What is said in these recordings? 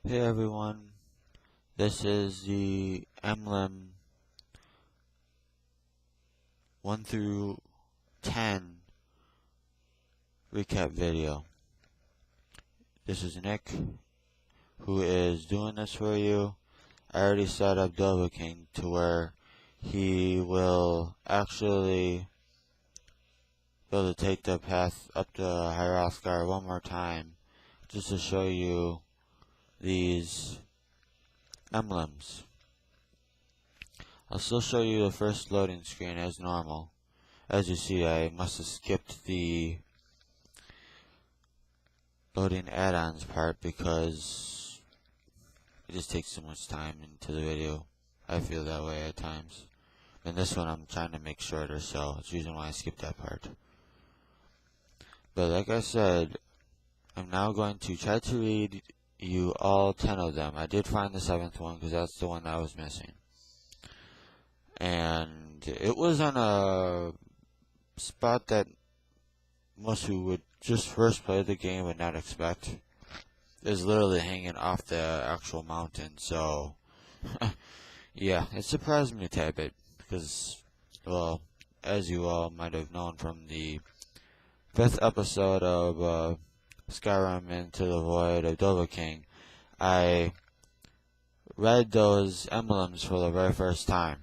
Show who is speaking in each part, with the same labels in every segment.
Speaker 1: Hey everyone, this is the emblem 1 through 10 recap video. This is Nick, who is doing this for you. I already set up Dovahkiin to where he will actually be able to take the path up to Hrothgar one more time, just to show you these emblems. I'll still show you the first loading screen as normal. As you see, I must have skipped the loading add-ons part because it just takes so much time into the video. I feel that way at times. And this one I'm trying to make shorter, so it's the reason why I skipped that part. But like I said, I'm now going to try to read you all 10 of them. I did find the 7th one because that's the one that I was missing. And it was on a spot that most who would just first play the game would not expect. Is literally hanging off the actual mountain, so yeah, it surprised me a tad bit because, well, as you all might have known from the 5th episode of Skyrim Into the Void of Dovahkiin, I read those emblems for the very first time.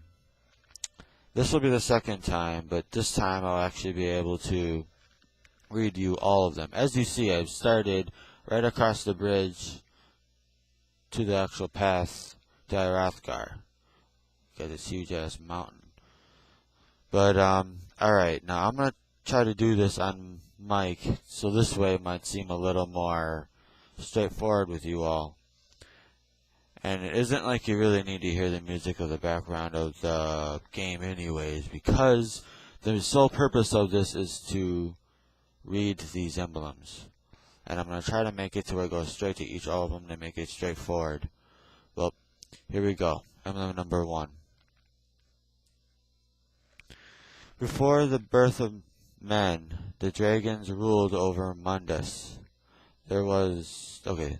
Speaker 1: This will be the second time, but this time I'll actually be able to read you all of them. As you see, I've started right across the bridge to the actual path to Hrothgar. Got this huge ass mountain. But alright, now I'm gonna try to do this on mic, so this way it might seem a little more straightforward with you all. And it isn't like you really need to hear the music of the background of the game anyways, because the sole purpose of this is to read these emblems. And I'm going to try to make it to where I go straight to each all of them to make it straightforward. Well, here we go. Emblem number 1. Before the birth of men, the dragons ruled over Mundus. There was, the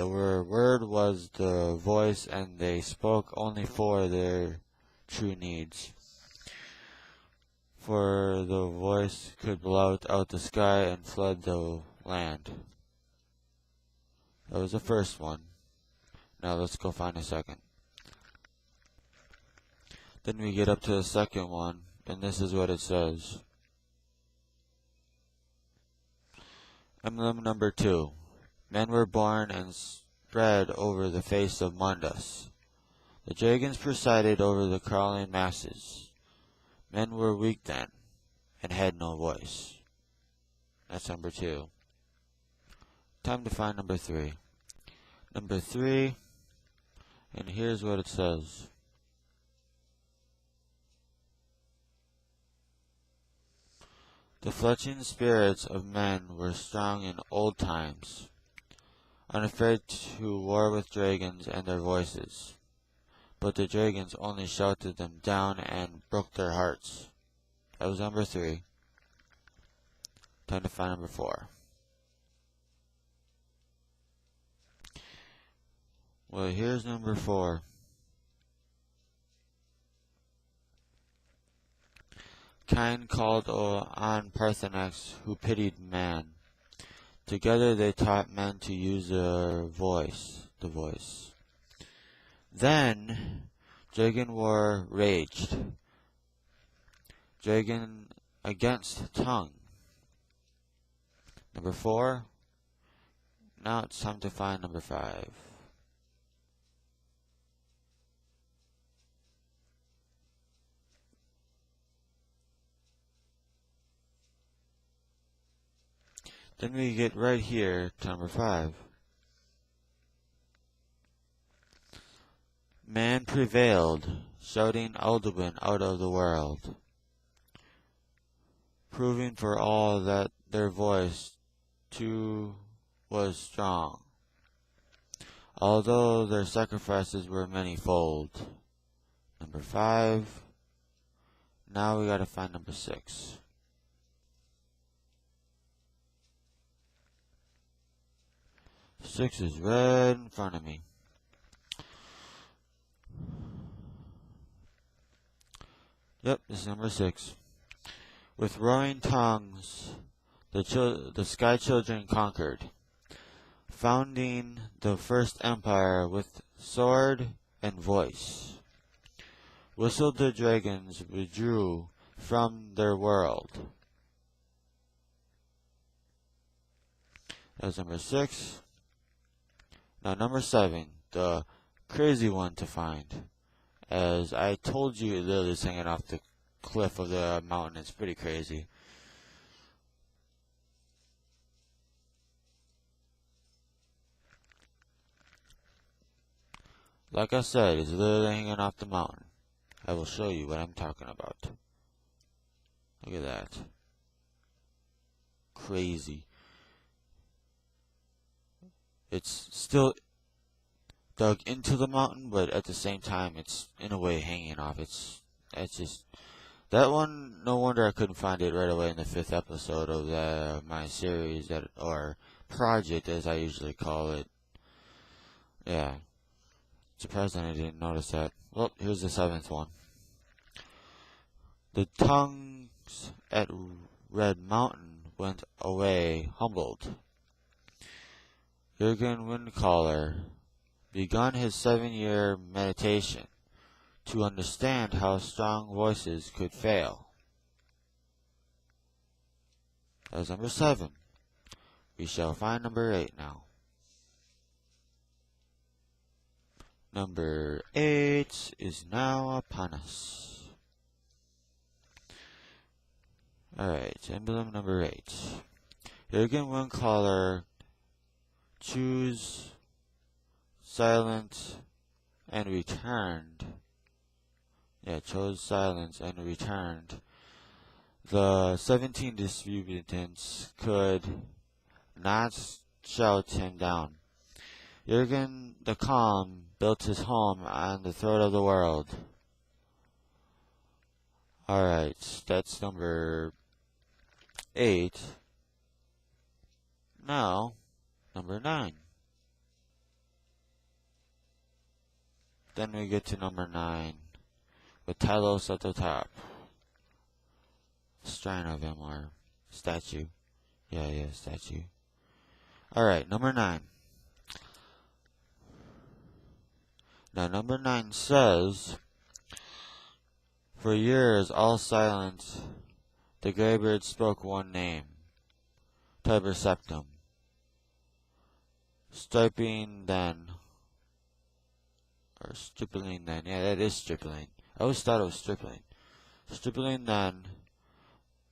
Speaker 1: word was the voice, and they spoke only for their true needs. For the voice could blot out the sky and flood the land. That was the first one. Now let's go find a second. Then we get up to the second one, and this is what it says. Emblem number 2. Men were born and spread over the face of Mundus. The dragons presided over the crawling masses. Men were weak then, and had no voice. That's number 2. Time to find number 3. Number 3, and here's what it says. The fletching spirits of men were strong in old times, unafraid to war with dragons and their voices. But the dragons only shouted them down and broke their hearts. That was number 3. Time to find number 4. Well, here's number 4. Kind called on Parthenax, who pitied man. Together they taught men to use their voice, the voice. Then dragon war raged. Dragon against tongue. Number 4. Now it's time to find number 5. Then we get right here to number 5. Man prevailed, shouting Alduin out of the world, proving for all that their voice too was strong, although their sacrifices were manyfold. Number 5. Now we gotta find number 6. 6 is right in front of me. Yep, this is number 6. With roaring tongues, the Sky Children conquered, founding the first empire with sword and voice. Whistled the dragons withdrew from their world. That's number 6. Now number 7, the crazy one to find. As I told you, it literally is hanging off the cliff of the mountain. It's pretty crazy. Like I said, it's literally hanging off the mountain. I will show you what I'm talking about. Look at that. Crazy. It's still dug into the mountain, but at the same time, it's in a way hanging off. It's just that one. No wonder I couldn't find it right away in the 5th episode of my series, or project, as I usually call it. Yeah, surprised I didn't notice that. Well, here's the 7th one. The tongues at Red Mountain went away humbled. Jürgen Windcaller begun his 7-year meditation to understand how strong voices could fail. That's number 7. We shall find number 8 now. Number 8 is now upon us. Alright, emblem number 8. Jürgen Windcaller chose silence and returned. Chose silence and returned. The 17 disputants could not shout him down. Jürgen the Calm built his home on the throat of the world. Alright, that's number 8. Now, number 9. Then we get to number 9, with Talos at the top. Shrine of him, or statue. Yeah, statue. Alright, number 9. Now, number 9 says, for years, all silent, the Greybird spoke one name, Tiber Septum. Stripling then, or Stripling then, yeah, that is Stripling. I always thought it was Stripling. Stripling then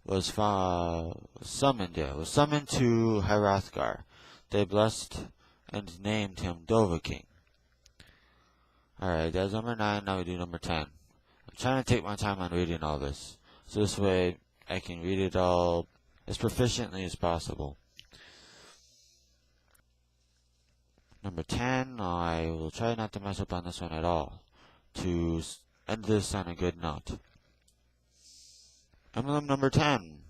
Speaker 1: was summoned to Hrothgar. They blessed and named him Dovahkiin. Alright, that's number 9, now we do number 10. I'm trying to take my time on reading all this, so this way I can read it all as proficiently as possible. Number 10, I will try not to mess up on this one at all, to end this on a good note. Emblem number 10.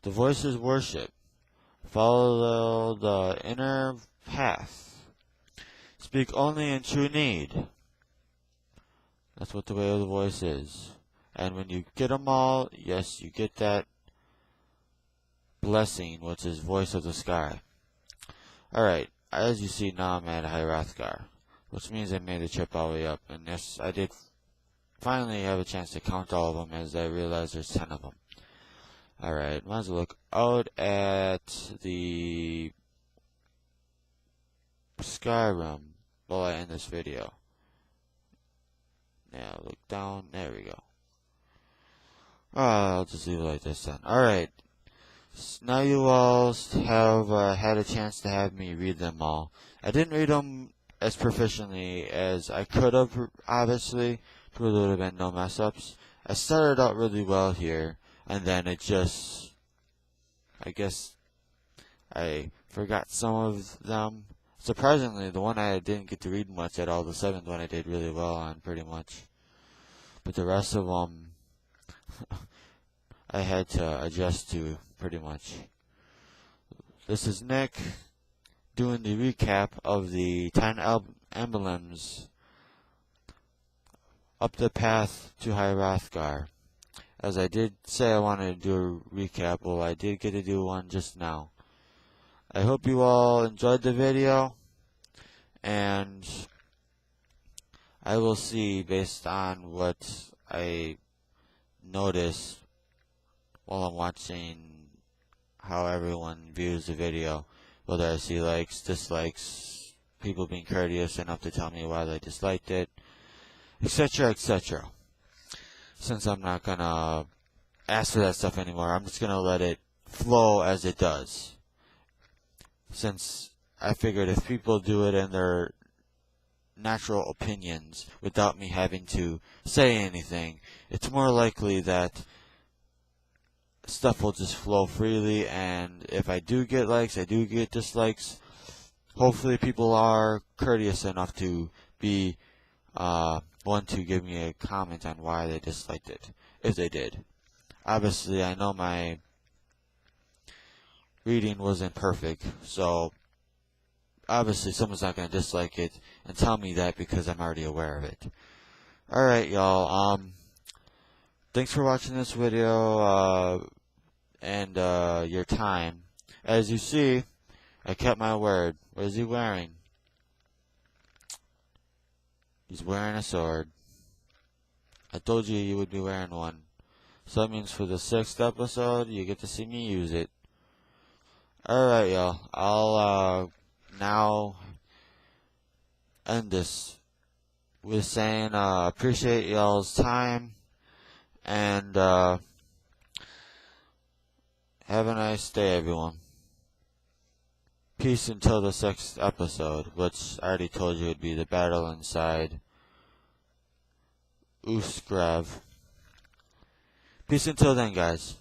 Speaker 1: The voices worship. Follow the inner path. Speak only in true need. That's what the way of the voice is. And when you get them all, yes, you get that blessing, which is voice of the sky. Alright, as you see now I'm at Hrothgar, which means I made the trip all the way up. And yes, I did finally have a chance to count all of them, as I realized there's 10 of them. Alright, might as well look out at the Skyrim while I end this video. Yeah, look down, there we go. I'll just leave it like this then. Alright, now you all have had a chance to have me read them all. I didn't read them as proficiently as I could have, obviously. There would have been no mess ups. I started out really well here, and then it just, I guess, I forgot some of them. Surprisingly, the one I didn't get to read much at all, the 7th one I did really well on, pretty much. But the rest of them, I had to adjust to, pretty much. This is Nick. doing the recap of the 10 emblems up the path to High Hrothgar. As I did say I wanted to do a recap, well, I did get to do one just now. I hope you all enjoyed the video, and I will see based on what I notice while I'm watching how everyone views the video, whether I see likes, dislikes, people being courteous enough to tell me why they disliked it, etc., etc. Since I'm not gonna ask for that stuff anymore, I'm just gonna let it flow as it does. Since I figured if people do it in their natural opinions without me having to say anything, it's more likely that stuff will just flow freely, and if I do get likes, I do get dislikes, hopefully people are courteous enough to be one to give me a comment on why they disliked it, if they did. Obviously, I know my reading wasn't perfect, so obviously someone's not going to dislike it and tell me that because I'm already aware of it. Alright, y'all, thanks for watching this video, and your time. As you see, I kept my word. What is he wearing? He's wearing a sword. I told you you would be wearing one. So that means for the 6th episode, you get to see me use it. Alright, y'all. I'll now end this with saying appreciate y'all's time, and have a nice day, everyone. Peace until the 6th episode, which I already told you would be the battle inside Usgrav. Peace until then, guys.